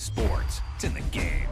sports. It's in the game.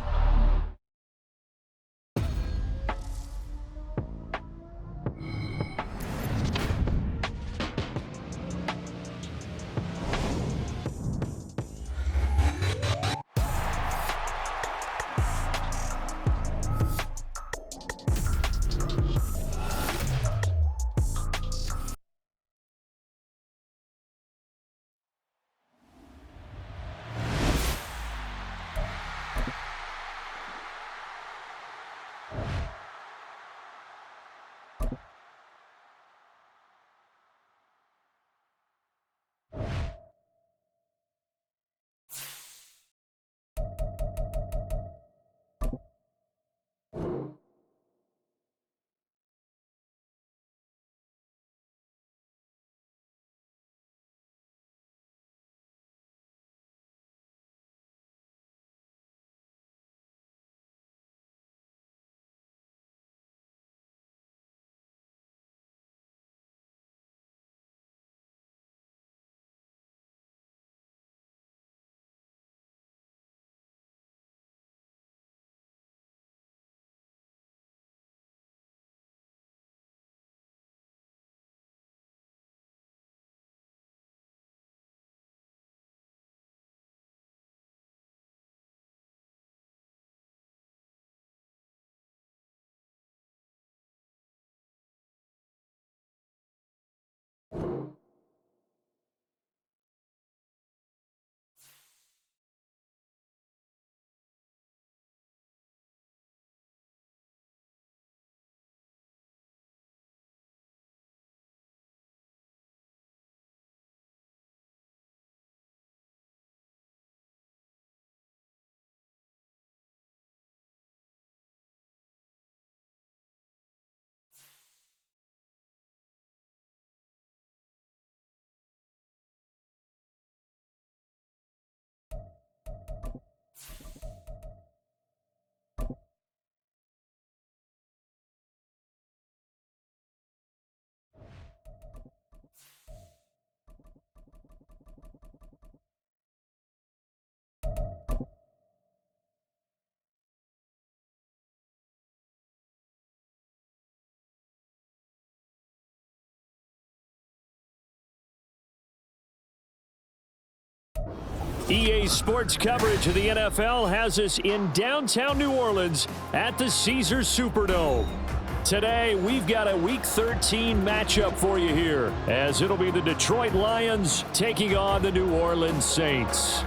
EA Sports coverage of the NFL has us in downtown New Orleans at the Caesars Superdome. Today, we've got a Week 13 matchup for you here, as it'll be the Detroit Lions taking on the New Orleans Saints.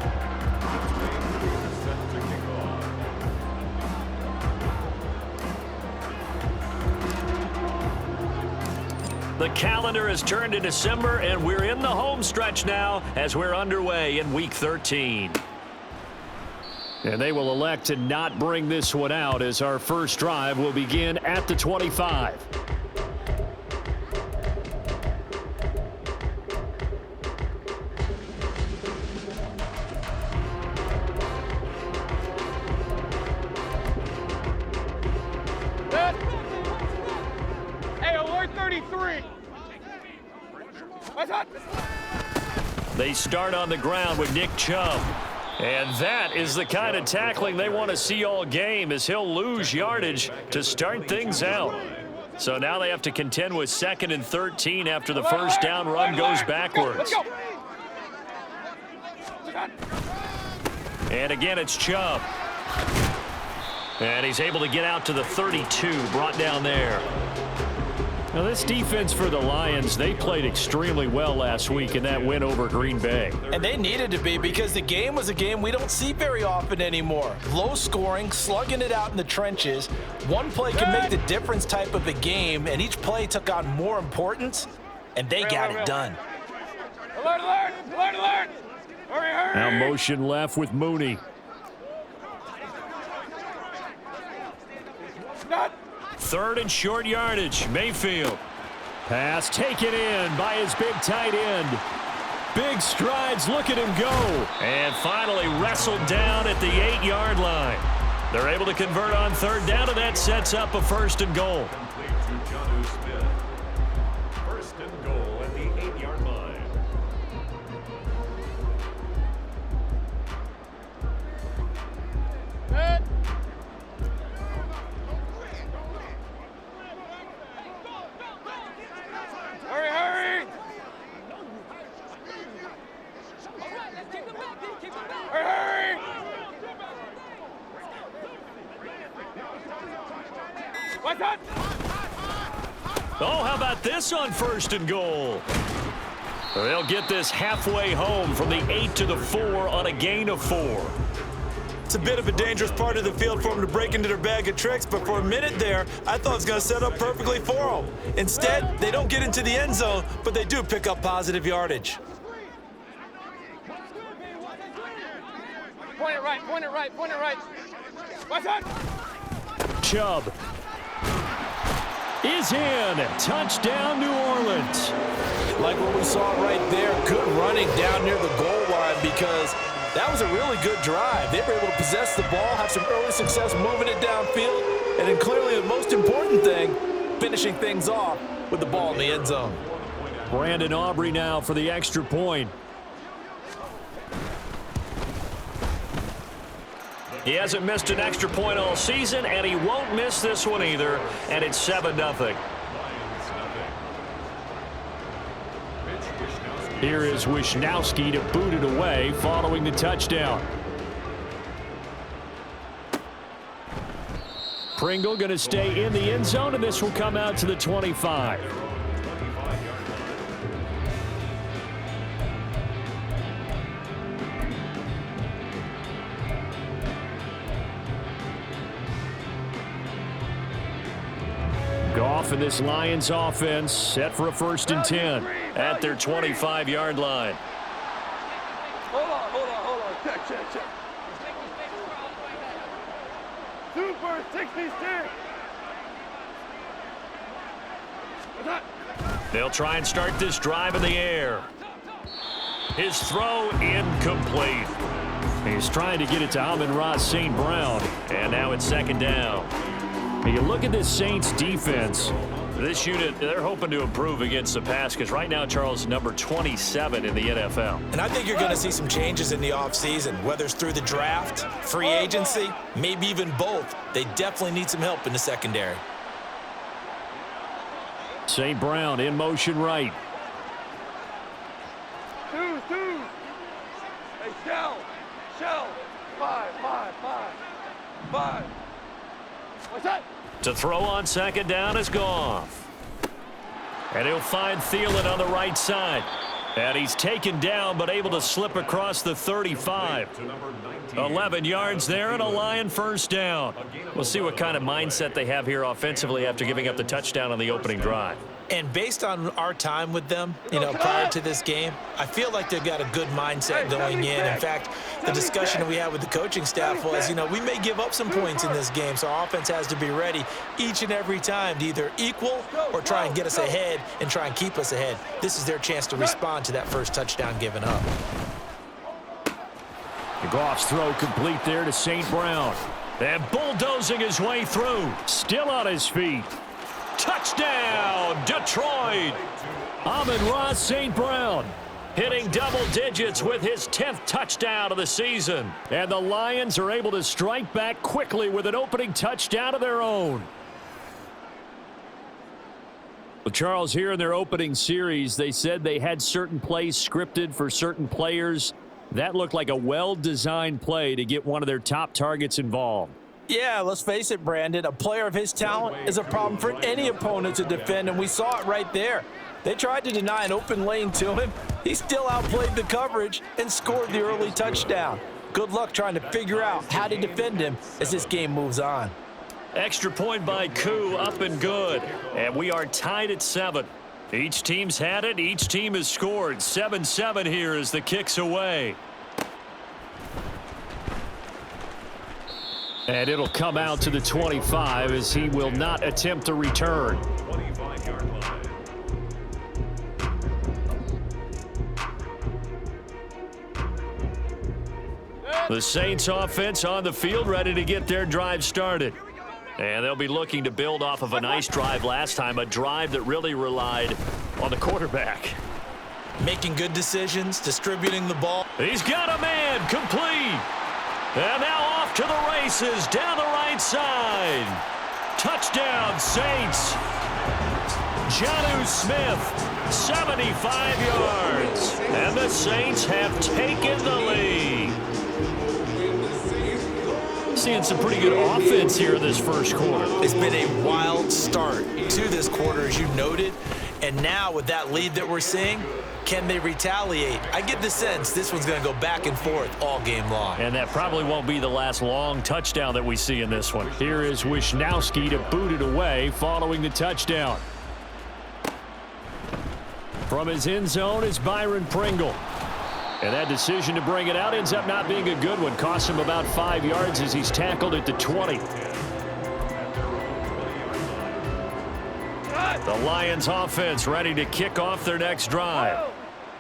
The calendar has turned to December, and we're in the home stretch now as we're underway in Week 13. And they will elect to not bring this one out as our first drive will begin at the 25. Hey, alert 33. They start on the ground with Nick Chubb. And that is the kind of tackling they want to see all game, as he'll lose yardage to start things out. So now they have to contend with 2nd and 13 after the first down run goes backwards. And again, it's Chubb. And he's able to get out to the 32, brought down there. Now, this defense for the Lions, they played extremely well last week in that win over Green Bay. And they needed to be, because the game was a game we don't see very often anymore. Low scoring, slugging it out in the trenches. One play can make the difference type of a game, and each play took on more importance, and they got it done. Alert, alert, alert, alert. Hurry, hurry. Now motion left with Mooney. Not. 3rd and short yardage, Mayfield. Pass taken in by his big tight end. Big strides, look at him go. And finally wrestled down at the 8-yard line. They're able to convert on 3rd down, and that sets up a 1st and goal. First and goal at the 8-yard line. about this on 1st and goal? They'll get this halfway home from the 8 to the 4 on a gain of 4. It's a bit of a dangerous part of the field for them to break into their bag of tricks, but for a minute there, I thought it was going to set up perfectly for them. Instead, they don't get into the end zone, but they do pick up positive yardage. Point it right, point it right, point it right. What's that? Chubb is in. Touchdown, New Orleans. Like what we saw right there, good running down near the goal line because that was a really good drive. They were able to possess the ball, have some early success moving it downfield, and then clearly the most important thing, finishing things off with the ball in the end zone. Brandon Aubrey now for the extra point. He hasn't missed an extra point all season, and he won't miss this one either, and it's 7-0. Here is Wishnowski to boot it away following the touchdown. Pringle going to stay in the end zone, and this will come out to the 25. Goff and this Lions offense set for a 1st and 10 at their 25-yard line. Hold on. Check. Super 66. What's that? They'll try and start this drive in the air. His throw incomplete. He's trying to get it to Amon-Ra St. Brown, and now it's 2nd down. You look at this Saints defense. This unit, they're hoping to improve against the pass because right now, Charles, number 27 in the NFL. And I think you're going to see some changes in the offseason, whether it's through the draft, free agency, maybe even both. They definitely need some help in the secondary. St. Brown in motion right. Two. Hey, shell. 5. What's that? To throw on 2nd down is Goff. And he'll find Thielen on the right side. And he's taken down but able to slip across the 35. 11 yards there and a Lion 1st down. We'll see what kind of mindset they have here offensively after giving up the touchdown on the opening drive. And based on our time with them, prior to this game, I feel like they've got a good mindset going in. In fact, the discussion we had with the coaching staff was, we may give up some points in this game, so our offense has to be ready each and every time to either equal or try and get us ahead and try and keep us ahead. This is their chance to respond to that first touchdown given up. Goff's throw complete there to St. Brown. And bulldozing his way through. Still on his feet. Touchdown, Detroit! Amon-Ra St. Brown hitting double digits with his 10th touchdown of the season. And the Lions are able to strike back quickly with an opening touchdown of their own. Well, Charles, here in their opening series, they said they had certain plays scripted for certain players. That looked like a well-designed play to get one of their top targets involved. Yeah, let's face it, Brandon. A player of his talent is a problem for any opponent to defend, and we saw it right there. They tried to deny an open lane to him. He still outplayed the coverage and scored the early touchdown. Good luck trying to figure out how to defend him as this game moves on. Extra point by Koo, up and good. And we are tied at 7. Each team's had it. Each team has scored. 7-7 here as the kick's away. And it'll come out to the 25 as he will not attempt to return. 25-yard line. The Saints offense on the field ready to get their drive started. And they'll be looking to build off of a nice drive last time, a drive that really relied on the quarterback. Making good decisions, distributing the ball. He's got a man, complete. And now off to the races, down the right side. Touchdown, Saints. Jonnu Smith, 75 yards. And the Saints have taken the lead. Seeing some pretty good offense here in this first quarter. It's been a wild start to this quarter, as you noted. And now with that lead that we're seeing, can they retaliate? I get the sense this one's going to go back and forth all game long. And that probably won't be the last long touchdown that we see in this one. Here is Wisnowski to boot it away following the touchdown. From his end zone is Byron Pringle. And that decision to bring it out ends up not being a good one. Costs him about 5 yards as he's tackled at the 20. The Lions offense ready to kick off their next drive.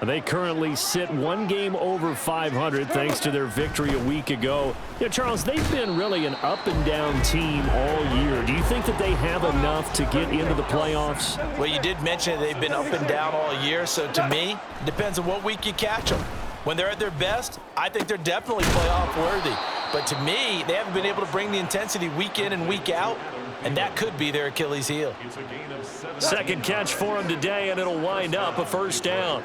They currently sit one game over 500 thanks to their victory a week ago. Yeah, Charles, they've been really an up-and-down team all year. Do you think that they have enough to get into the playoffs? Well, you did mention they've been up and down all year, so to me, it depends on what week you catch them. When they're at their best, I think they're definitely playoff worthy. But to me, they haven't been able to bring the intensity week in and week out, and that could be their Achilles heel. Second catch for him today, and it'll wind up a first down.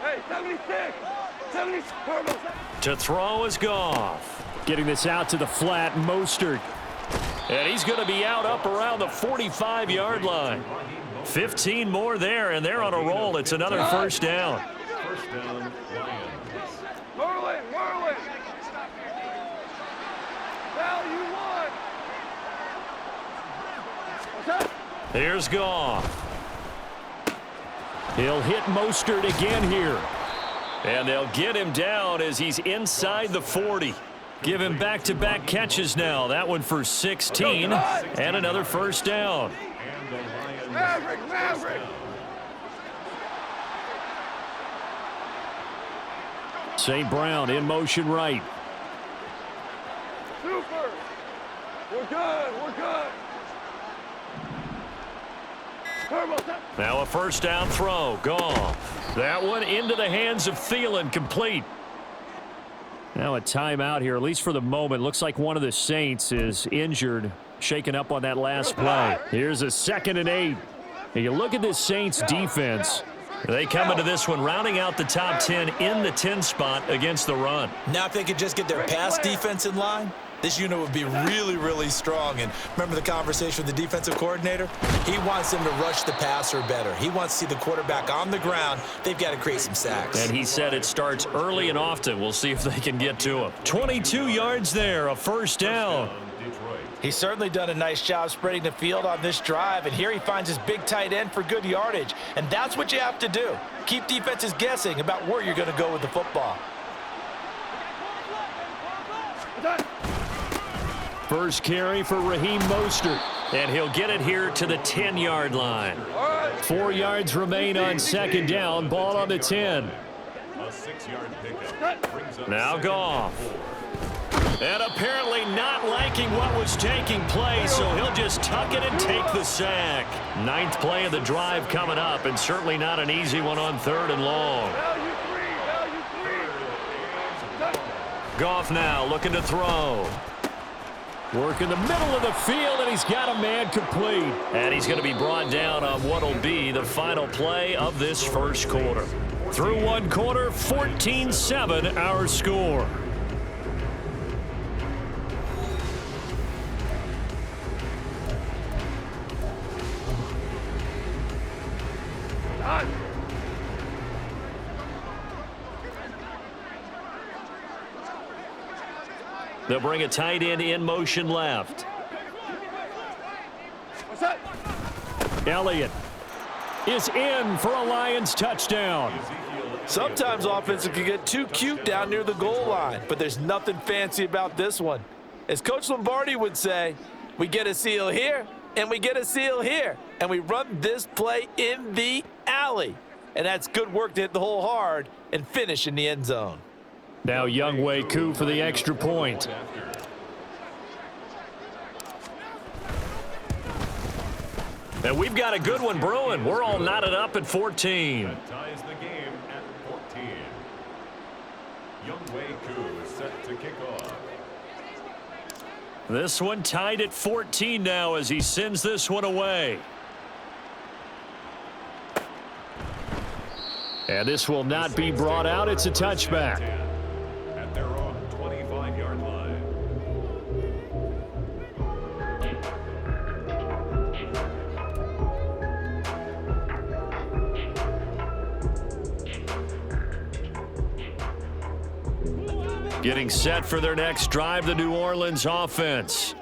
Hey, 76! 76! To throw is Goff. Getting this out to the flat, Mostert. And he's going to be out up around the 45-yard line. 15 more there, and they're on a roll. It's another first down. First down, Lions. Merlin! Merlin! Value one! Here's Goff. He'll hit Mostert again here. And they'll get him down as he's inside the 40. Give him back-to-back catches now. That one for 16 and another first down. Maverick! Maverick! St. Brown in motion right. Super! We're good! We're good! Now a first down throw. Goff. That one into the hands of Thielen, complete. Now a timeout here, at least for the moment. Looks like one of the Saints is injured, shaken up on that last play. Here's a 2nd and 8. And you look at this Saints defense. They come into this one rounding out the top 10 in the 10 spot against the run. Now if they could just get their pass defense in line, this unit would be really, really strong. And remember the conversation with the defensive coordinator? He wants them to rush the passer better. He wants to see the quarterback on the ground. They've got to create some sacks. And he said it starts early and often. We'll see if they can get to him. 22 yards there, a first down. He's certainly done a nice job spreading the field on this drive, and here he finds his big tight end for good yardage. And that's what you have to do. Keep defenses guessing about where you're going to go with the football. First carry for Raheem Mostert, and he'll get it here to the 10-yard line. 4 yards remain on second down. Ball on the 10. A 6-yard pickup. Now Goff. And apparently not liking what was taking place, so he'll just tuck it and take the sack. 9th play of the drive coming up, and certainly not an easy one on 3rd and long. Value three! Goff now looking to throw. Work in the middle of the field, and he's got a man complete. And he's going to be brought down on what will be the final play of this first quarter. Through one quarter, 14-7 our score. They'll bring a tight end in motion left. Elliott is in for a Lions touchdown. Sometimes offenses can get too cute down near the goal line, but there's nothing fancy about this one. As Coach Lombardi would say, we get a seal here, and we get a seal here, and we run this play in the alley. And that's good work to hit the hole hard and finish in the end zone. Now Younghoe Koo for the extra point. And we've got a good one brewing. We're all knotted up at 14. That ties the game at 14. Younghoe Koo is set to kick off. This one tied at 14 now as he sends this one away. And this will not be brought out. It's a touchback. At their own 25-yard line. Getting set for their next drive, the New Orleans offense.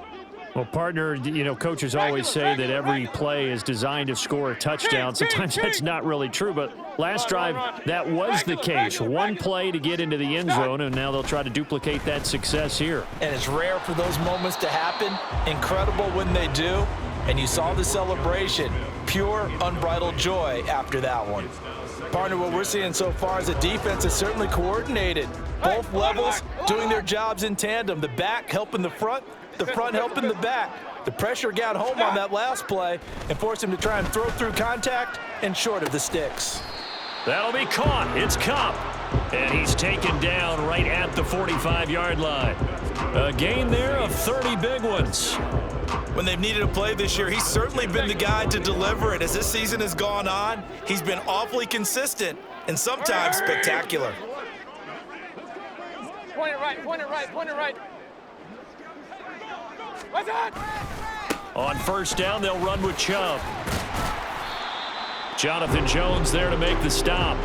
Well, partner, you know, coaches always say that every play is designed to score a touchdown. Sometimes that's not really true, but last drive, that was the case. One play to get into the end zone, and now they'll try to duplicate that success here. And it's rare for those moments to happen. Incredible when they do. And you saw the celebration. Pure, unbridled joy after that one. Partner, what we're seeing so far is the defense is certainly coordinated. Both levels doing their jobs in tandem. The back helping the front helping the back. The pressure got home on that last play and forced him to try and throw through contact and short of the sticks. That'll be caught. It's Cup. And he's taken down right at the 45-yard line. A gain there of 30 big ones. When they've needed a play this year, he's certainly been the guy to deliver it. As this season has gone on, he's been awfully consistent and sometimes spectacular. Point it right, point it right, point it right. What's that? On first down, they'll run with Chubb. Jonathan Jones there to make the stop.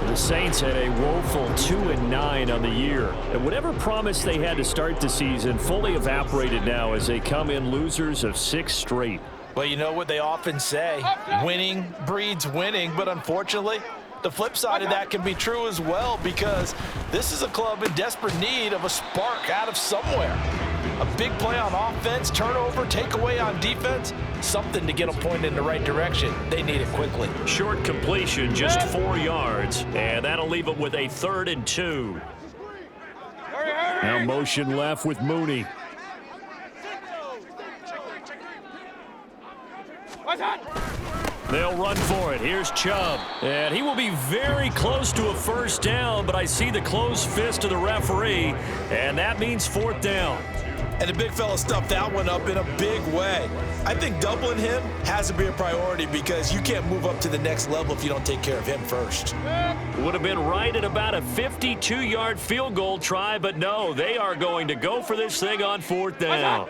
The Saints had a woeful 2-9 on the year. And whatever promise they had to start the season fully evaporated now as they come in losers of 6 straight. Well, you know what they often say, winning breeds winning, but unfortunately, the flip side of that can be true as well because this is a club in desperate need of a spark out of somewhere. A big play on offense, turnover, takeaway on defense, something to get a point in the right direction. They need it quickly. Short completion, just 4 yards, and that'll leave it with a 3rd and 2. Now motion left with Mooney. They'll run for it. Here's Chubb. And he will be very close to a first down, but I see the closed fist of the referee, and that means 4th down. And the big fella stuffed that one up in a big way. I think doubling him has to be a priority because you can't move up to the next level if you don't take care of him first. Would have been right at about a 52-yard field goal try, but no, they are going to go for this thing on 4th down.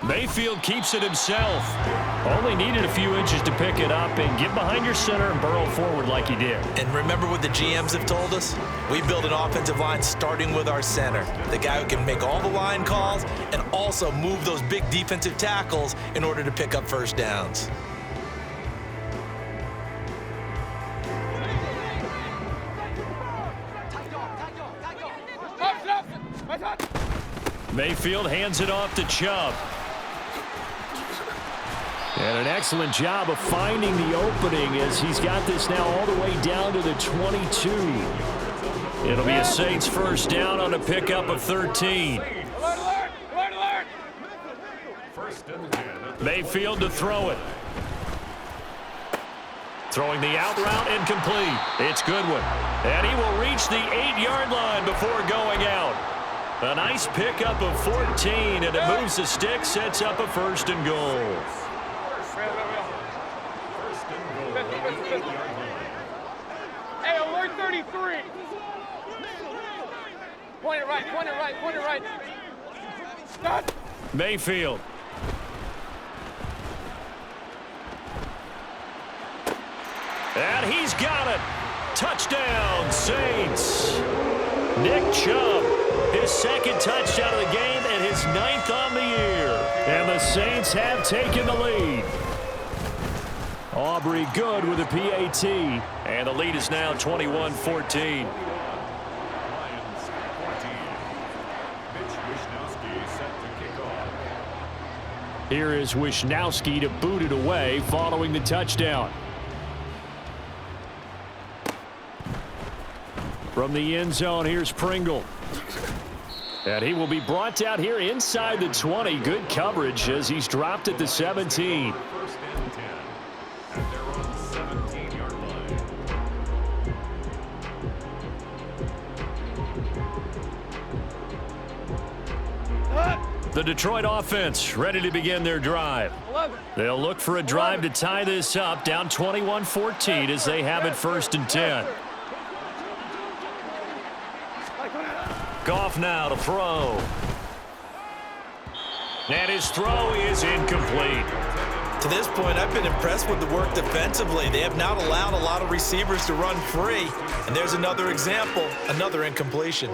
Mayfield keeps it himself. Only needed a few inches to pick it up and get behind your center and burrow forward like he did. And remember what the GMs have told us? We build an offensive line starting with our center, the guy who can make all the line calls and also move those big defensive tackles in order to pick up first downs. Mayfield hands it off to Chubb. And an excellent job of finding the opening as he's got this now all the way down to the 22. It'll be a Saints first down on a pickup of 13. Mayfield to throw it. Throwing the out route incomplete. It's Goodwin. And he will reach the 8-yard line before going out. A nice pickup of 14, and it moves the stick, sets up a 1st and goal. Hey, alert 33. Point it right, point it right, point it right. Stop. Mayfield. And he's got it. Touchdown, Saints. Nick Chubb, his 2nd touchdown of the game and his 9th on the year. And the Saints have taken the lead. Aubrey good with a PAT. And the lead is now 21-14. Here is Wishnowski to boot it away following the touchdown. From the end zone, here's Pringle. And he will be brought down here inside the 20. Good coverage as he's dropped at the 17. First and 10. They're on the 17-yard line. The Detroit offense ready to begin their drive. They'll look for a drive to tie this up, down 21-14 as they have it 1st and 10. Goff now to throw. And his throw is incomplete. To this point, I've been impressed with the work defensively. They have not allowed a lot of receivers to run free. And there's another example, another incompletion.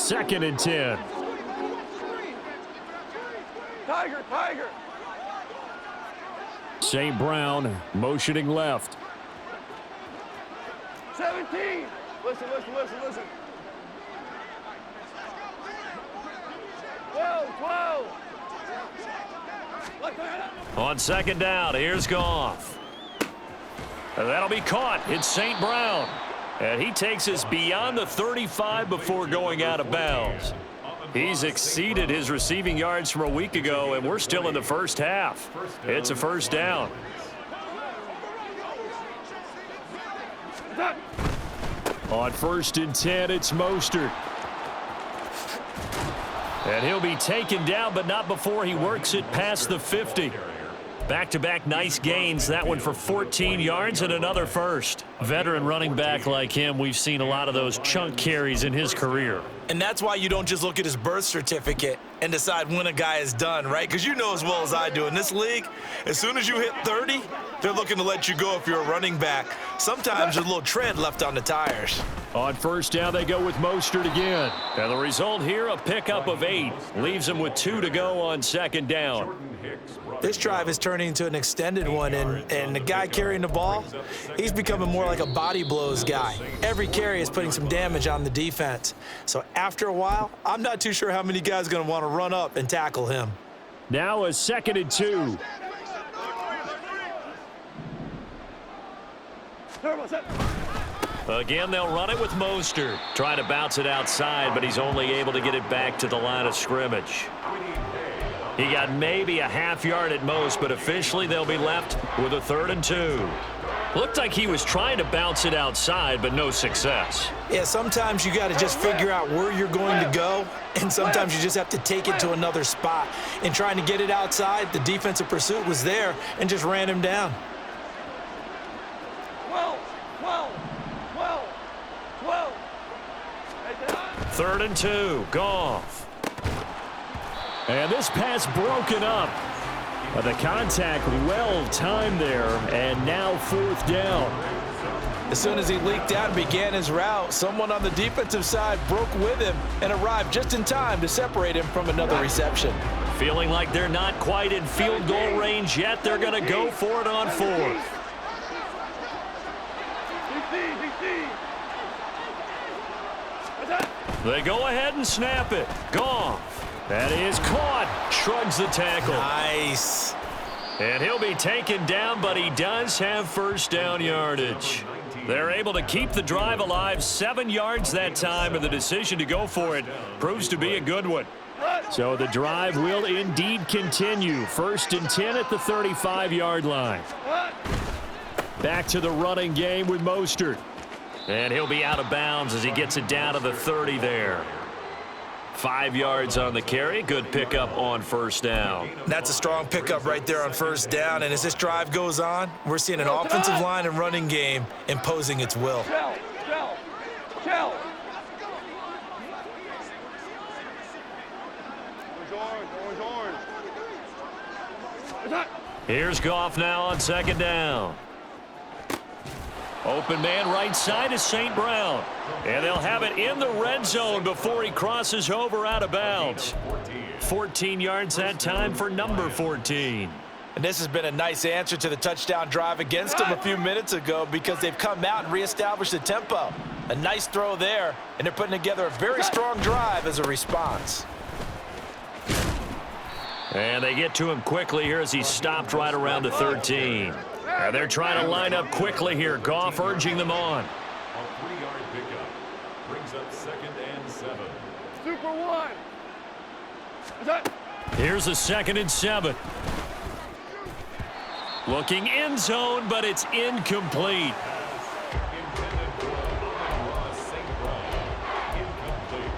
2nd and 10. Tiger, Tiger. St. Brown motioning left. 17. Listen. 12. On 2nd down, here's Goff. And that'll be caught. It's St. Brown. And he takes us beyond the 35 before going out of bounds. He's exceeded his receiving yards from a week ago, and we're still in the first half. It's a first down. On 1st and 10, it's Mostert. And he'll be taken down, but not before he works it past the 50. Back-to-back nice gains, that one for 14 yards and another first. Veteran running back like him, we've seen a lot of those chunk carries in his career. And that's why you don't just look at his birth certificate and decide when a guy is done, right? Because you know as well as I do, in this league, as soon as you hit 30, they're looking to let you go if you're a running back. Sometimes there's a little tread left on the tires. On 1st down, they go with Mostert again. And the result here, a pickup of 8. Leaves him with 2 to go on 2nd down. This drive is turning into an extended one, and the guy carrying the ball, he's becoming more like a body blows guy. Every carry is putting some damage on the defense. So after a while, I'm not too sure how many guys are going to want to run up and tackle him. Now a 2nd and 2. Again, they'll run it with Mostert. Trying to bounce it outside, but he's only able to get it back to the line of scrimmage. He got maybe a half yard at most, but officially they'll be left with a 3rd and 2. Looked like he was trying to bounce it outside, but no success. Yeah, sometimes you got to just figure out where you're going to go, and sometimes you just have to take it to another spot. And trying to get it outside, the defensive pursuit was there and just ran him down. 12. 3rd and 2, Goff. And this pass broken up. But the contact well timed there, and now 4th down. As soon as he leaked out and began his route, someone on the defensive side broke with him and arrived just in time to separate him from another reception. Feeling like they're not quite in field goal range yet, they're going to go for it on 4th. They go ahead and snap it. Goff. That is caught. Shrugs the tackle. Nice. And he'll be taken down, but he does have 1st down yardage. They're able to keep the drive alive, 7 yards that time, and the decision to go for it proves to be a good one. So the drive will indeed continue. 1st and 10 at the 35-yard line. Back to the running game with Mostert. And he'll be out of bounds as he gets it down to the 30 there. 5 yards on the carry. Good pickup on 1st down. That's a strong pickup right there on 1st down. And as this drive goes on, we're seeing an offensive line and running game imposing its will. Shell. Here's Goff now on 2nd down. Open man right side is St. Brown. And they'll have it in the red zone before he crosses over out of bounds. 14 yards that time for number 14. And this has been a nice answer to the touchdown drive against them a few minutes ago because they've come out and reestablished the tempo. A nice throw there, and they're putting together a very strong drive as a response. And they get to him quickly here as he stopped right around the 13. And they're trying to line up quickly here. Goff urging them on. A 3-yard pickup brings up 2nd and 7. Super 1. Here's a 2nd and 7. Looking end zone, but it's incomplete. Intended for Amon-Ra St. Brown. Incomplete.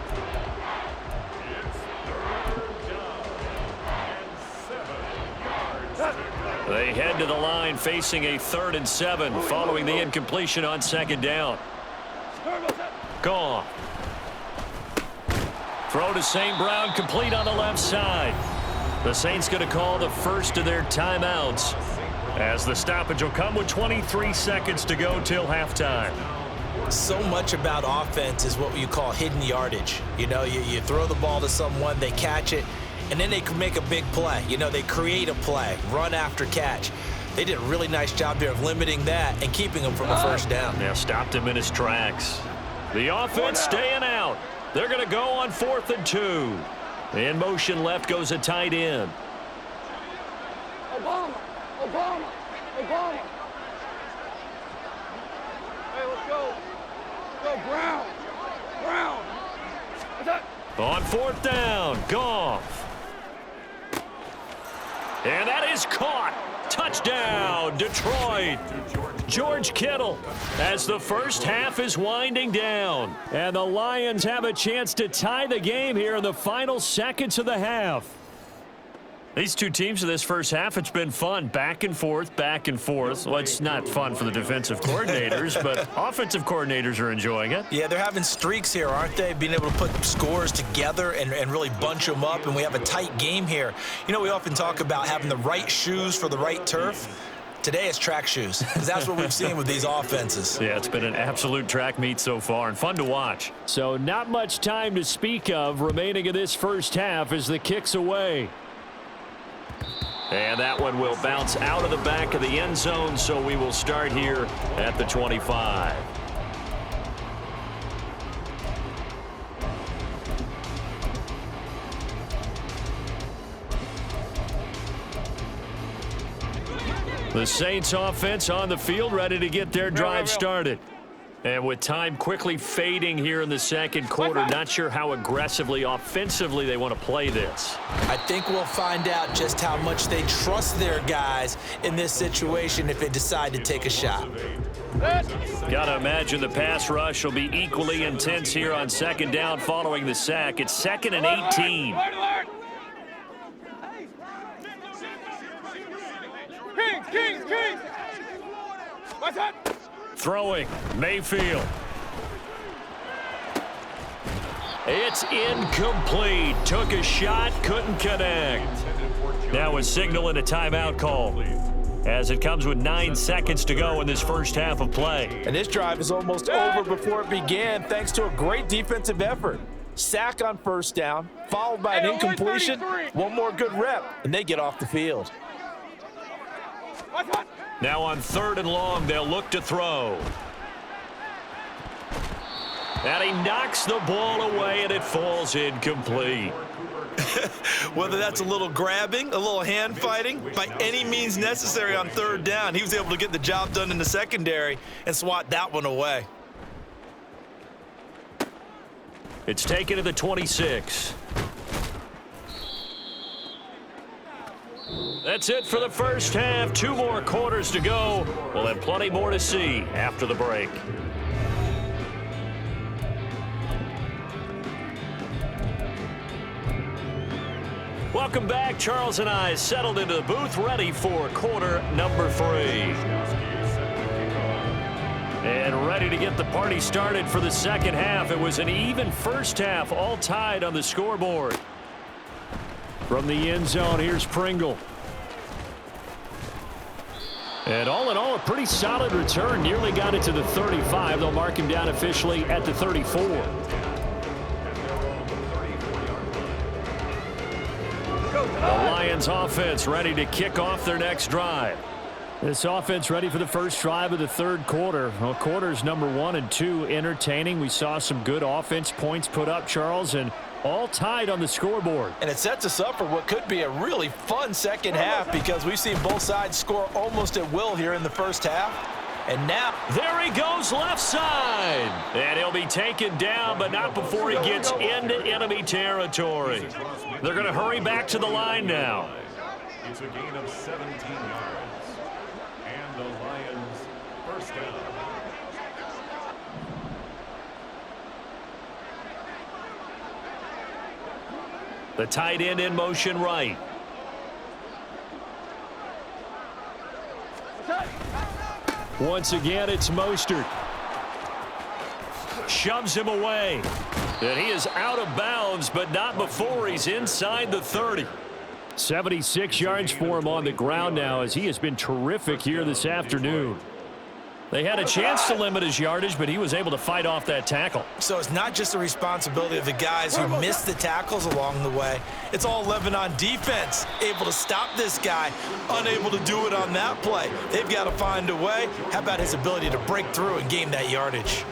It's 3rd down and 7 yards. They head to the line facing a 3rd and 7 following the incompletion on 2nd down. Goff. Throw to St. Brown, complete on the left side. The Saints going to call the first of their timeouts as the stoppage will come with 23 seconds to go till halftime. So much about offense is what you call hidden yardage. You know, you throw the ball to someone, they catch it, and then they can make a big play. You know, they create a play, run after catch. They did a really nice job there of limiting that and keeping him from a first down. Now stopped him in his tracks. The offense staying out. They're going to go on 4th and 2. In motion left goes a tight end. Obama. Hey, let's go. Go, Brown. What's that? On 4th down, Goff. And that is caught. Touchdown, Detroit. George Kittle as the first half is winding down. And the Lions have a chance to tie the game here in the final seconds of the half. These two teams in this first half, it's been fun. Back and forth, back and forth. Well, it's not fun for the defensive coordinators, but offensive coordinators are enjoying it. Yeah, they're having streaks here, aren't they? Being able to put scores together and really bunch them up, and we have a tight game here. You know, we often talk about having the right shoes for the right turf. Today it's track shoes, because that's what we've seen with these offenses. Yeah, it's been an absolute track meet so far and fun to watch. So not much time to speak of remaining in this first half as the kick's away. And that one will bounce out of the back of the end zone, so we will start here at the 25. The Saints offense on the field, ready to get their drive started. And with time quickly fading here in the second quarter, not sure how aggressively, offensively they want to play this. I think we'll find out just how much they trust their guys in this situation if they decide to take a shot. Got to imagine the pass rush will be equally intense here on second down following the sack. It's 2nd and 18. Kings! What's that? Throwing, Mayfield. It's incomplete. Took a shot, couldn't connect. Now a signal and a timeout call, as it comes with 9 seconds to go in this first half of play. And this drive is almost over before it began thanks to a great defensive effort. Sack on first down, followed by an incompletion, one more good rep, and they get off the field. Now on 3rd and long, they'll look to throw. And he knocks the ball away, and it falls incomplete. Whether that's a little grabbing, a little hand fighting, by any means necessary on 3rd down, he was able to get the job done in the secondary and swat that one away. It's taken to the 26. That's it for the first half. 2 more quarters to go. We'll have plenty more to see after the break. Welcome back. Charles and I settled into the booth, ready for quarter number 3. And ready to get the party started for the second half. It was an even first half, all tied on the scoreboard. From the end zone, here's Pringle. And all in all, a pretty solid return. Nearly got it to the 35. They'll mark him down officially at the 34. The Lions offense ready to kick off their next drive. This offense ready for the first drive of the third quarter. Well, quarters number 1 and 2 entertaining. We saw some good offense points put up, Charles, and all tied on the scoreboard. And it sets us up for what could be a really fun second half because we've seen both sides score almost at will here in the first half. And now, there he goes left side. And he'll be taken down, but not before he gets into enemy territory. They're going to hurry back to the line now. It's a gain of 17 yards. And the Lions first down. The tight end in motion right. Once again, it's Mostert. Shoves him away. And he is out of bounds, but not before he's inside the 30. 76 yards for him on the ground now, as he has been terrific here this afternoon. They had a chance to limit his yardage, but he was able to fight off that tackle. So it's not just the responsibility of the guys who missed the tackles along the way. It's all living on defense, able to stop this guy, unable to do it on that play. They've got to find a way. How about his ability to break through and gain that yardage?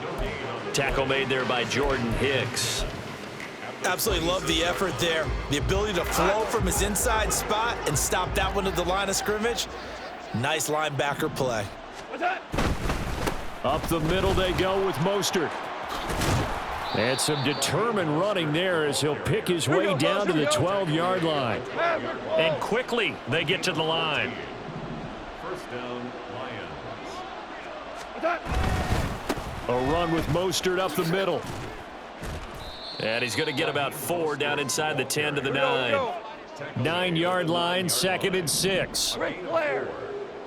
Tackle made there by Jordan Hicks. Absolutely love the effort there. The ability to flow from his inside spot and stop that one at the line of scrimmage. Nice linebacker play. Up the middle they go with Mostert. And some determined running there as he'll pick his way down to the 12-yard line. And quickly they get to the line. First down, Lions. A run with Mostert up the middle. And he's going to get about 4 down inside the 10 to the 9. 9-yard line, 2nd and 6.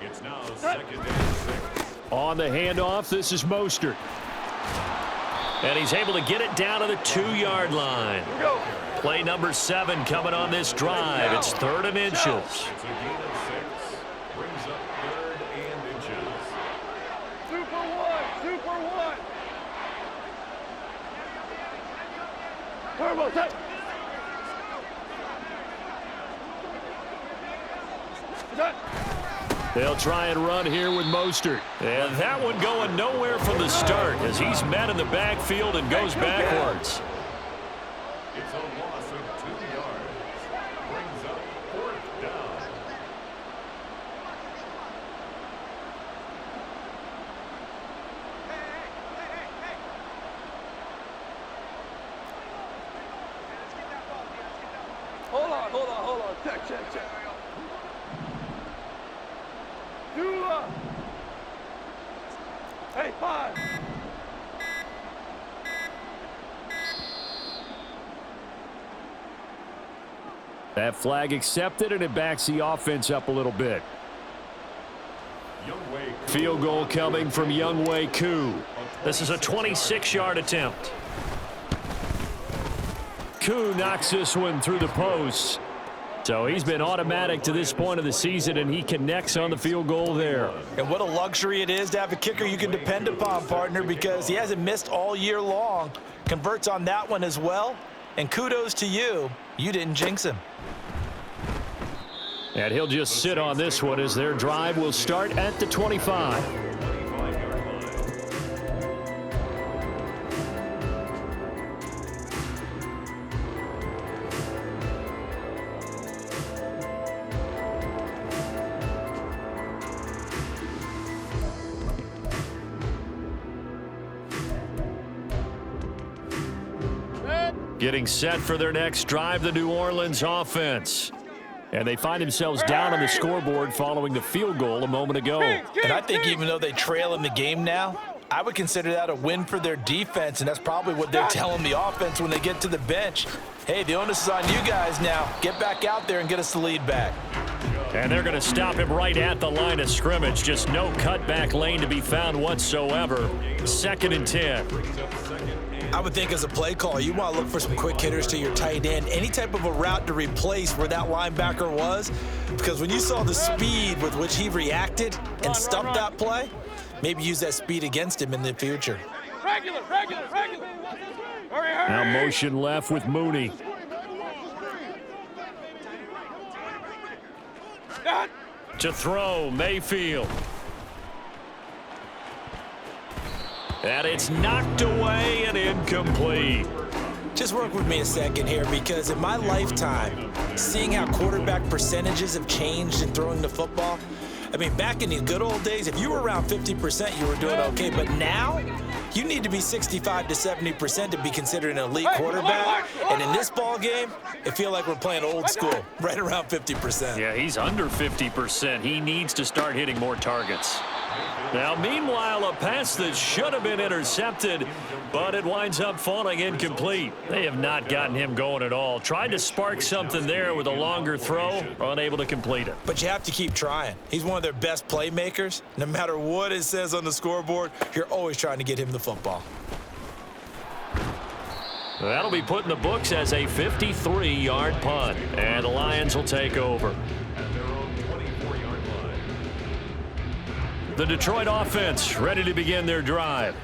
It's now 2nd and 6. On the handoff, this is Mostert. And he's able to get it down to the 2-yard line. Play number 7 coming on this drive. It's 3rd and inches. It's a gain of 6. Brings up 3rd and inches. Super one. Turbo, set. They'll try and run here with Mostert. And that one going nowhere from the start as he's met in the backfield and goes backwards. It's a loss of 2 yards. Brings up 4th down. Hold on. Check. Hey, 5. That flag accepted, and it backs the offense up a little bit. Field goal coming from Younghoe Koo. This is a 26-yard attempt. Koo knocks this one through the posts. So he's been automatic to this point of the season, and he connects on the field goal there. And what a luxury it is to have a kicker you can depend upon, partner, because he hasn't missed all year long. Converts on that one as well. And kudos to you. You didn't jinx him. And he'll just sit on this one as their drive will start at the 25. Getting set for their next drive, the New Orleans offense. And they find themselves down on the scoreboard following the field goal a moment ago. And I think even though they trail in the game now, I would consider that a win for their defense, and that's probably what they're telling the offense when they get to the bench. Hey, the onus is on you guys now. Get back out there and get us the lead back. And they're going to stop him right at the line of scrimmage. Just no cutback lane to be found whatsoever. 2nd and 10. I would think as a play caller, you want to look for some quick hitters to your tight end, any type of a route to replace where that linebacker was, because when you saw the speed with which he reacted and stuffed that play, maybe use that speed against him in the future. Regular. Hurry. Now motion left with Mooney. To throw, Mayfield. And it's knocked away and incomplete. Just work with me a second here, because in my lifetime, seeing how quarterback percentages have changed in throwing the football, I mean, back in the good old days, if you were around 50%, you were doing okay. But now, you need to be 65 to 70% to be considered an elite quarterback. And in this ball game, it feels like we're playing old school, right around 50%. Yeah, he's under 50%. He needs to start hitting more targets. Now, meanwhile, a pass that should have been intercepted, but it winds up falling incomplete. They have not gotten him going at all. Tried to spark something there with a longer throw, unable to complete it. But you have to keep trying. He's one of their best playmakers. No matter what it says on the scoreboard, you're always trying to get him the football. That'll be put in the books as a 53-yard punt, and the Lions will take over. The Detroit offense ready to begin their drive.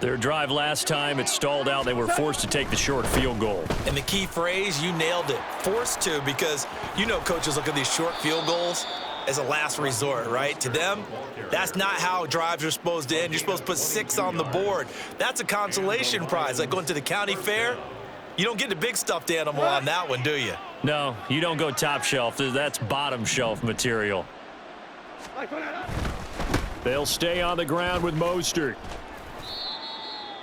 Their drive last time, it stalled out. They were forced to take the short field goal. And the key phrase, you nailed it, forced to, because you know coaches look at these short field goals as a last resort, right? To them, that's not how drives are supposed to end. You're supposed to put 6 on the board. That's a consolation prize. Like going to the county fair, you don't get the big stuffed animal on that one, do you? No, you don't go top shelf. That's bottom shelf material. They'll stay on the ground with Mostert.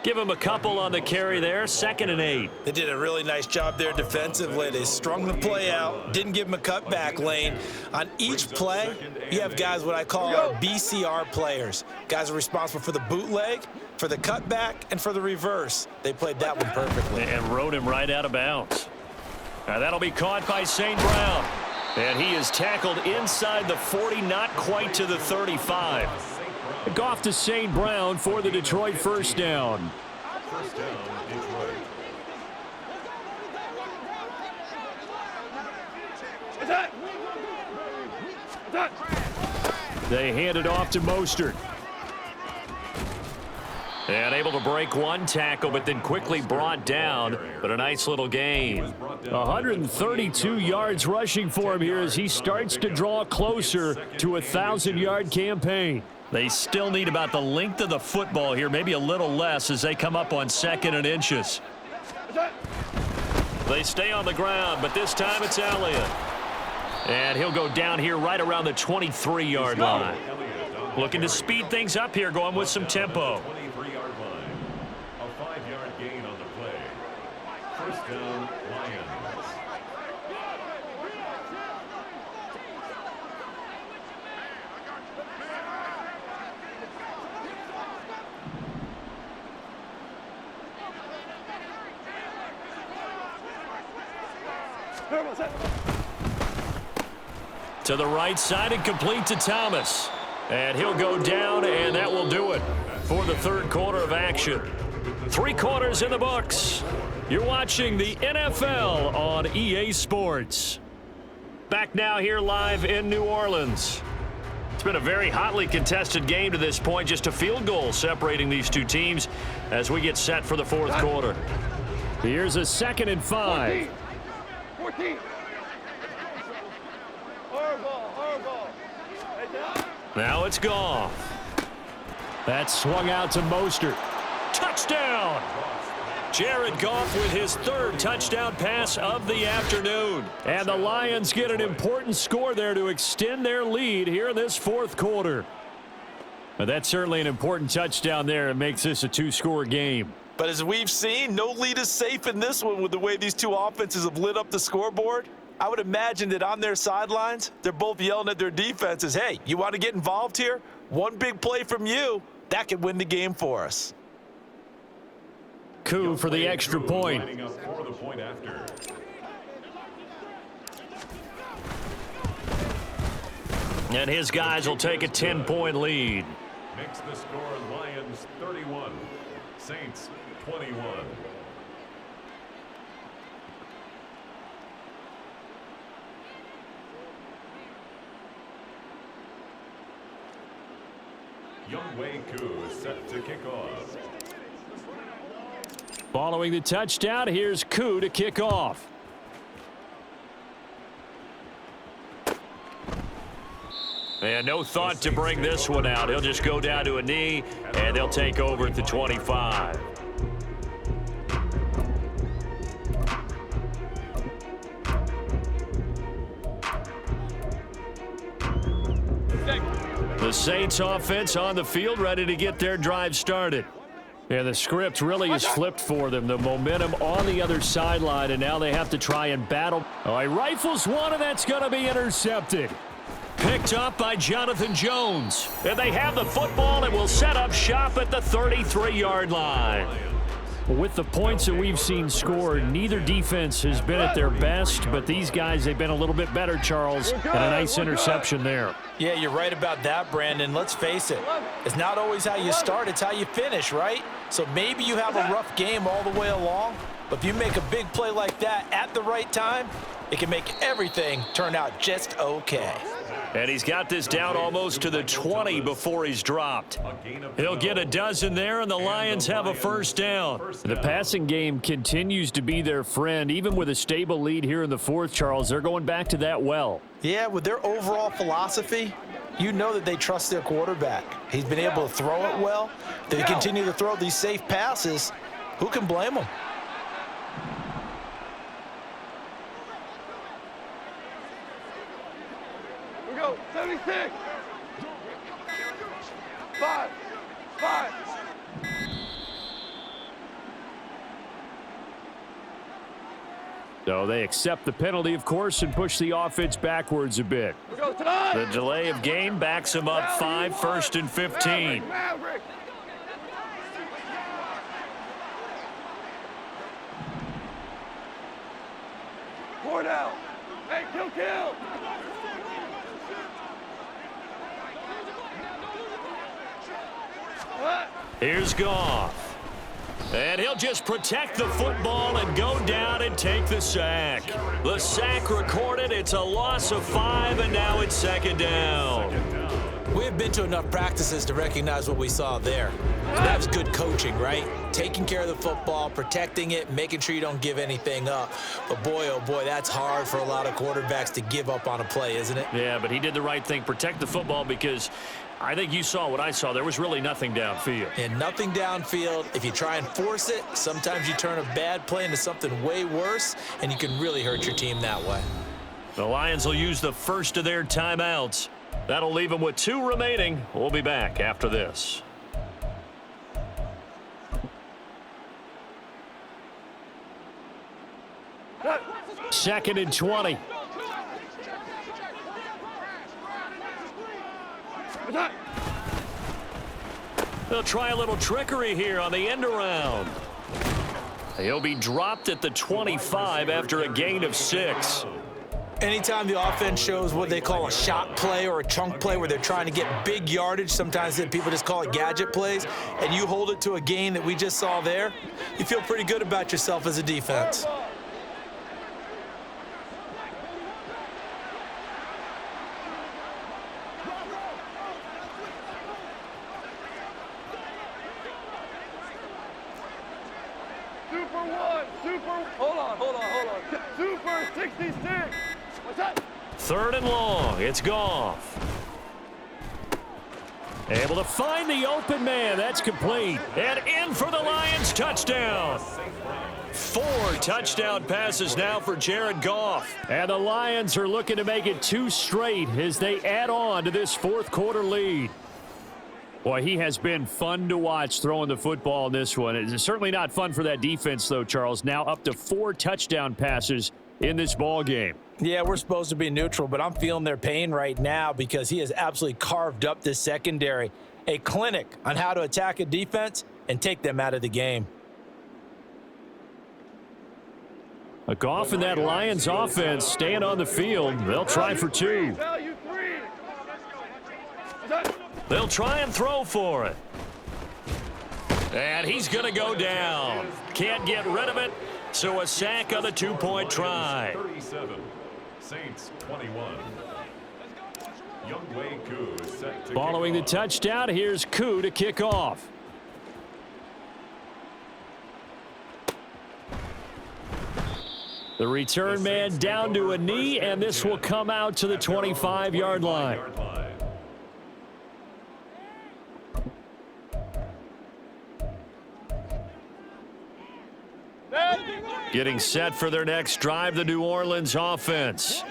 Give him a couple on the carry there, 2nd and 8. They did a really nice job there defensively. They strung the play out, didn't give him a cutback lane. On each play, you have guys what I call our BCR players. Guys are responsible for the bootleg, for the cutback, and for the reverse. They played that one perfectly. And rode him right out of bounds. Now that'll be caught by St. Brown. And he is tackled inside the 40, not quite to the 35. Goff to St. Brown for the Detroit first down. First down, Detroit. They hand it off to Mostert. And able to break one tackle, but then quickly brought down. But a nice little gain. 132 yards rushing for him here as he starts to draw closer to a 1,000-yard campaign. They still need about the length of the football here, maybe a little less as they come up on 2nd and inches. They stay on the ground, but this time it's Elliott. And he'll go down here right around the 23-yard line. Looking to speed things up here, going with some tempo. 23-yard line. A 5-yard gain on the play. First down, Lions. To the right side and complete to Thomas. And he'll go down, and that will do it for the 3rd quarter of action. 3 quarters in the books. You're watching the NFL on EA Sports. Back now here live in New Orleans. It's been a very hotly contested game to this point. Just a field goal separating these two teams as we get set for the 4th quarter. Here's a 2nd and 5. 14. Now it's Goff. That swung out to Mostert. Touchdown! Jared Goff with his 3rd touchdown pass of the afternoon. And the Lions get an important score there to extend their lead here in this 4th quarter. But that's certainly an important touchdown there. It makes this a 2-score game. But as we've seen, no lead is safe in this one with the way these two offenses have lit up the scoreboard. I would imagine that on their sidelines, they're both yelling at their defenses, hey, you want to get involved here? One big play from you, that could win the game for us. Coup for the extra point. Lining up for the point after. And his guys will take a 10-point lead. Makes the score Lions 31, Saints 21. Younghoe Koo is set to kick off. Following the touchdown, here's Koo to kick off. And no thought to bring this one out. He'll just go down to a knee, and they'll take over at the 25. The Saints offense on the field ready to get their drive started. And the script really is flipped for them. The momentum on the other sideline, and now they have to try and battle. Oh, he rifles one, and that's going to be intercepted. Picked up by Jonathan Jones. And they have the football and will set up shop at the 33-yard line. With the points that we've seen scored, neither defense has been at their best, but these guys, they've been a little bit better, Charles, and a nice interception there. Yeah, you're right about that, Brandon. Let's face it. It's not always how you start, it's how you finish, right? So maybe you have a rough game all the way along, but if you make a big play like that at the right time, it can make everything turn out just okay. And he's got this down almost to the 20 before he's dropped. He'll get a dozen there, and the Lions have a first down. The passing game continues to be their friend. Even with a stable lead here in the fourth, Charles, they're going back to that well. Yeah, with their overall philosophy, you know that they trust their quarterback. He's been able to throw it well. They continue to throw these safe passes. Who can blame them? We go, 76. 5. So they accept the penalty, of course, and push the offense backwards a bit. We go, tonight. The delay of game backs them up 5, 1st and 15. Maverick. Four down. Hey, kill. Here's Goff. And he'll just protect the football and go down and take the sack. The sack recorded. It's a loss of 5, and now it's second down. We've been to enough practices to recognize what we saw there. That was good coaching, right? Taking care of the football, protecting it, making sure you don't give anything up. But boy, oh boy, that's hard for a lot of quarterbacks to give up on a play, isn't it? Yeah, but he did the right thing. Protect the football, because I think you saw what I saw. There was really nothing downfield. And nothing downfield. If you try and force it, sometimes you turn a bad play into something way worse, and you can really hurt your team that way. The Lions will use the first of their timeouts. That'll leave them with 2 remaining. We'll be back after this. Second and 20. They'll try a little trickery here on the end around. He'll be dropped at the 25 after a gain of 6. Anytime the offense shows what they call a shot play or a chunk play where they're trying to get big yardage, sometimes people just call it gadget plays, and you hold it to a gain that we just saw there, you feel pretty good about yourself as a defense. Hold on. Super 66. What's that? Third and long. It's Goff. Able to find the open man. That's complete. And in for the Lions. Touchdown. 4 touchdown passes now for Jared Goff. And the Lions are looking to make it 2 straight as they add on to this fourth quarter lead. Boy, he has been fun to watch throwing the football in this one. It's certainly not fun for that defense, though, Charles. Now up to 4 touchdown passes in this ball game. Yeah, we're supposed to be neutral, but I'm feeling their pain right now because he has absolutely carved up this secondary. A clinic on how to attack a defense and take them out of the game. A Goff and that Lions offense staying on the field. They'll try for 2. Value 3. They'll try and throw for it. And he's going to go down. Can't get rid of it, so a sack on the 2-point try. 37, Saints 21. Youngwei Koo is set to Following the kick off. touchdown, here's Koo to kick off. The return man down to a knee, and this will come out to the 25-yard line. Getting set for their next drive, the New Orleans offense.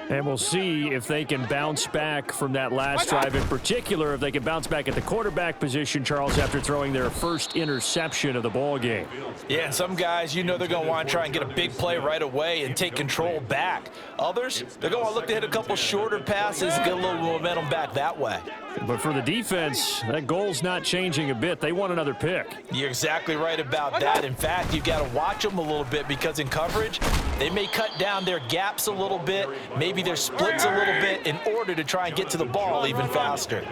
And we'll see if they can bounce back from that last drive. In particular, if they can bounce back at the quarterback position, Charles, after throwing their first interception of the ball game. Yeah, and some guys, you know they're going to want to try and get a big play right away and take control back. Others, they're going to look to hit a couple shorter passes and get a little momentum back that way. But for the defense, that goal's not changing a bit. They want another pick. You're exactly right about that. In fact, you've got to watch them a little bit because in coverage, they may cut down their gaps a little bit, maybe their splits a little bit in order to try and get to the ball even faster.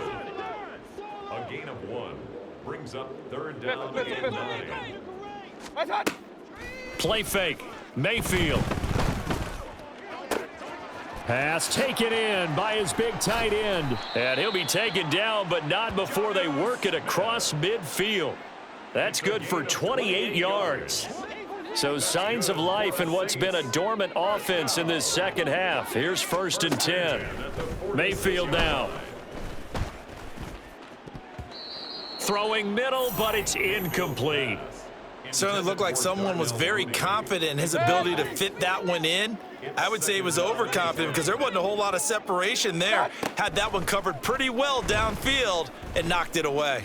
A gain of 1 brings up third down and 9. Play fake. Mayfield. Pass taken in by his big tight end. And he'll be taken down, but not before they work it across midfield. That's good for 28 yards. So signs of life in what's been a dormant offense in this second half. Here's 1st and 10. Mayfield now. Throwing middle, but it's incomplete. Certainly looked like someone was very confident in his ability to fit that one in. I would say he was overconfident because there wasn't a whole lot of separation there. Had that one covered pretty well downfield and knocked it away.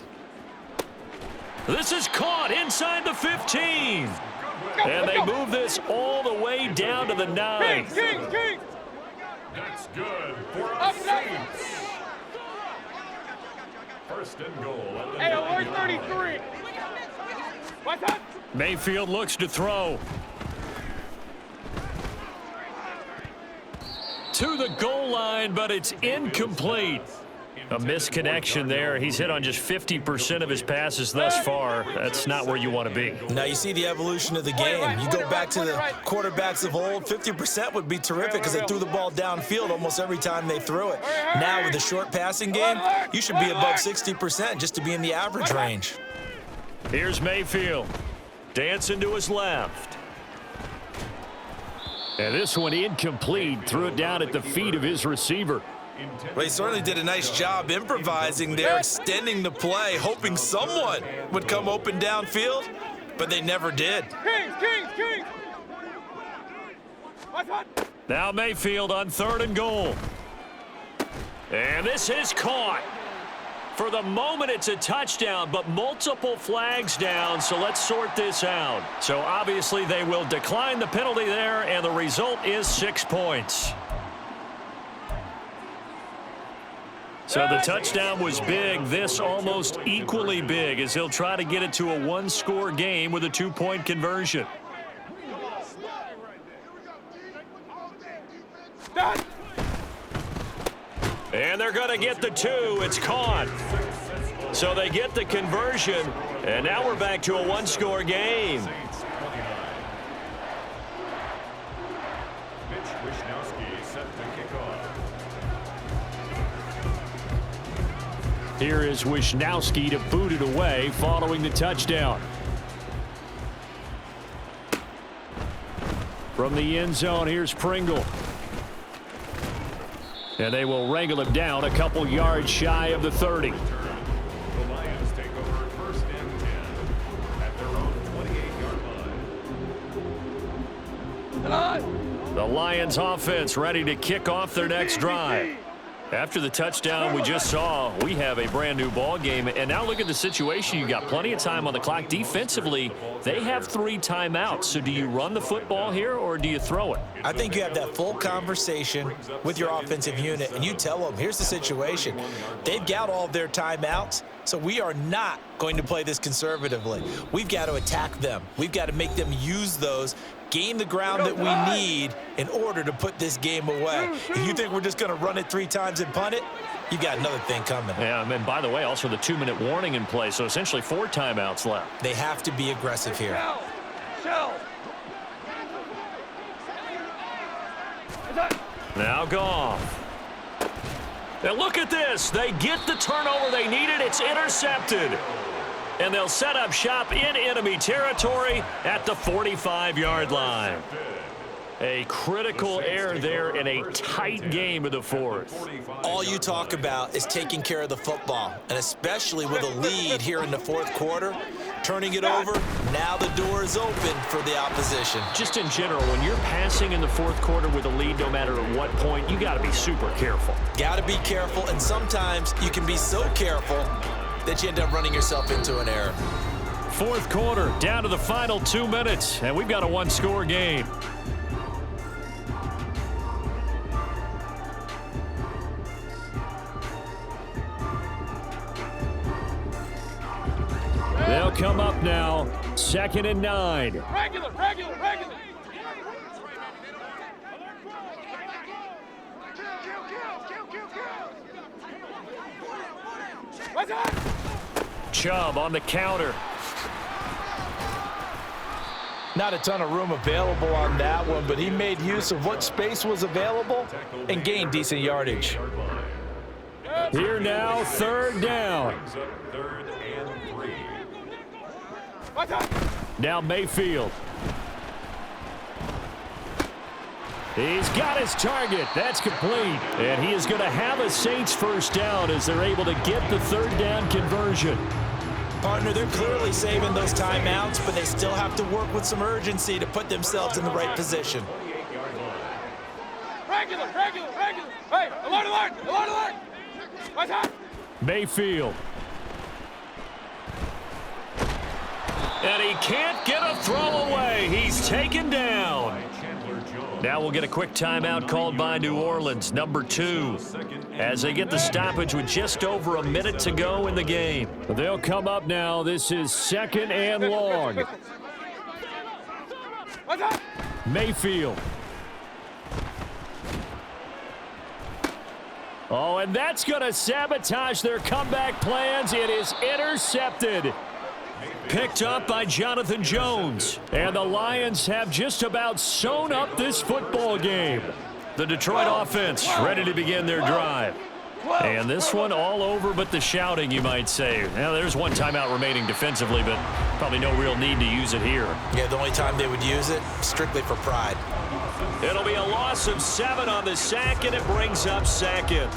This is caught inside the 15. And they move this all the way down to the 9. That's good for a Saints. 1st and goal at the Hey, alert 33. What's up? Mayfield looks to throw. To the goal line, but it's incomplete. A misconnection there. He's hit on just 50% of his passes thus far. That's not where you want to be. Now you see the evolution of the game. You go back to the quarterbacks of old, 50% would be terrific because they threw the ball downfield almost every time they threw it. Now with the short passing game, you should be above 60% just to be in the average range. Here's Mayfield. Dancing to his left. And this one incomplete. Threw it down at the feet of his receiver. Well, he certainly did a nice job improvising there, extending the play, hoping someone would come open downfield, but they never did. Kings. Now Mayfield on 3rd and goal. And this is caught. For the moment, it's a touchdown, but multiple flags down, so let's sort this out. So obviously they will decline the penalty there, and the result is 6 points. So the touchdown was big. This almost equally big as he'll try to get it to a 1-score game with a 2-point conversion. And they're going to get the 2. It's caught. So they get the conversion, and now we're back to a 1-score game. Here is Wisnowski to boot it away following the touchdown. From the end zone, here's Pringle. And they will wrangle him down a couple yards shy of the 30. The Lions take over 1st and 10 at their own 28-yard line. The Lions offense ready to kick off their next drive. After the touchdown we just saw, we have a brand new ball game. And now look at the situation. You've got plenty of time on the clock. Defensively, they have 3 timeouts. So do you run the football here or do you throw it? I think you have that full conversation with your offensive unit, and you tell them, here's the situation. They've got all of their timeouts, so we are not going to play this conservatively. We've got to attack them. We've got to make them use those, gain the ground that we need in order to put this game away. If you think we're just going to run it 3 times and punt it, you got another thing coming. Yeah, and by the way, also the 2-minute warning in play, so essentially 4 timeouts left. They have to be aggressive here. Now Goff. And look at this. They get the turnover they needed. It's intercepted. And they'll set up shop in enemy territory at the 45-yard line. A critical error there in a tight game of the 4th. All you talk about is taking care of the football, and especially with a lead here in the 4th quarter, turning it over, now the door is open for the opposition. Just in general, when you're passing in the 4th quarter with a lead, no matter at what point, you got to be super careful. Got to be careful, and sometimes you can be so careful that you end up running yourself into an error. 4th quarter, down to the final 2 minutes, and we've got a 1-score game. They'll come up now, 2nd and 9. Regular. What's up? Chubb on the counter. Not a ton of room available on that one, but he made use of what space was available and gained decent yardage. Here now, third down. Third and 3. Now Mayfield. He's got his target. That's complete. And he is going to have a Saints first down as they're able to get the third down conversion. Partner, they're clearly saving those timeouts, but they still have to work with some urgency to put themselves in the right position. Regular. Hey, alert. What's up? Mayfield. And he can't get a throw away. He's taken down. Now we'll get a quick timeout called by New Orleans, number 2, as they get the stoppage with just over a minute to go in the game. They'll come up now. This is second and long. What's up? Mayfield. Oh, and that's going to sabotage their comeback plans. It is intercepted. Picked up by Jonathan Jones. And the Lions have just about sewn up this football game. The Detroit offense ready to begin their drive. And this one all over but the shouting, you might say. Now, there's one timeout remaining defensively, but probably no real need to use it here. Yeah, the only time they would use it, strictly for pride. It'll be a loss of 7 on the sack, and it brings up second.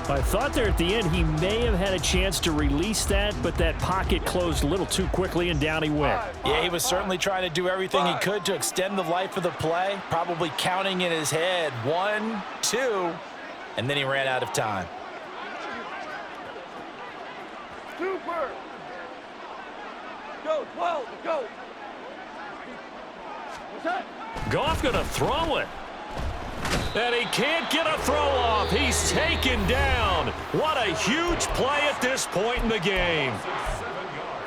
I thought there at the end he may have had a chance to release that, but that pocket closed a little too quickly, and down he went. Yeah, he was certainly trying to do everything he could to extend the life of the play, probably counting in his head 1, 2, and then he ran out of time. Super. Go, 12, go. What's up? Goff going to throw it. And he can't get a throw off. He's taken down. What a huge play at this point in the game.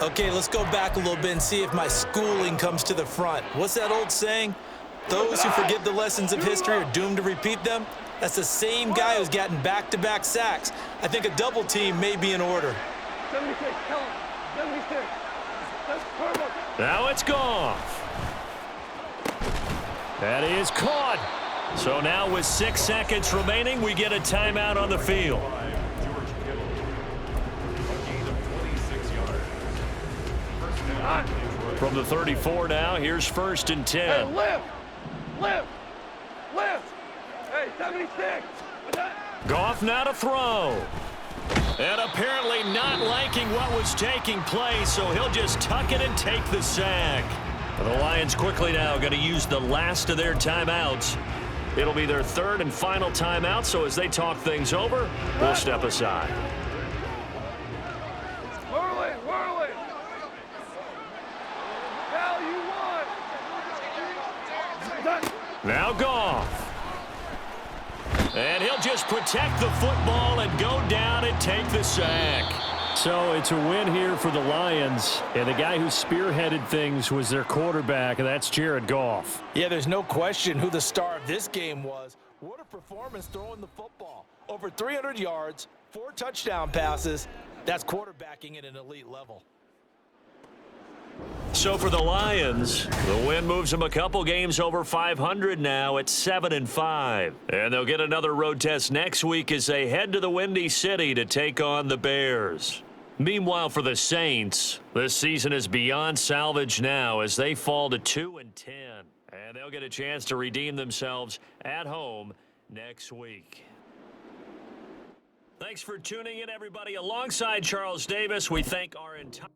Okay, let's go back a little bit and see if my schooling comes to the front. What's that old saying? Those who forget the lessons of history are doomed to repeat them. That's the same guy who's gotten back-to-back sacks. I think a double team may be in order. 76, tell him. 76. That's perfect. Now it's Goff. That is caught. So now with 6 seconds remaining, we get a timeout on the field. From the 34 now, here's 1st and 10. Hey, lift. Hey, 76. Goff now to throw. And apparently not liking what was taking place, so he'll just tuck it and take the sack. The Lions quickly now going to use the last of their timeouts. It'll be their 3rd and final timeout, so as they talk things over, we'll step aside. Whirling. Now you won. Now Goff. And he'll just protect the football and go down and take the sack. So it's a win here for the Lions, and the guy who spearheaded things was their quarterback, and that's Jared Goff. Yeah, there's no question who the star of this game was. What a performance throwing the football. Over 300 yards, 4 touchdown passes. That's quarterbacking at an elite level. So for the Lions, the win moves them a couple games over 500 now at 7-5. And they'll get another road test next week as they head to the Windy City to take on the Bears. Meanwhile, for the Saints, this season is beyond salvage now as they fall to 2-10. And they'll get a chance to redeem themselves at home next week. Thanks for tuning in, everybody. Alongside Charles Davis, we thank our entire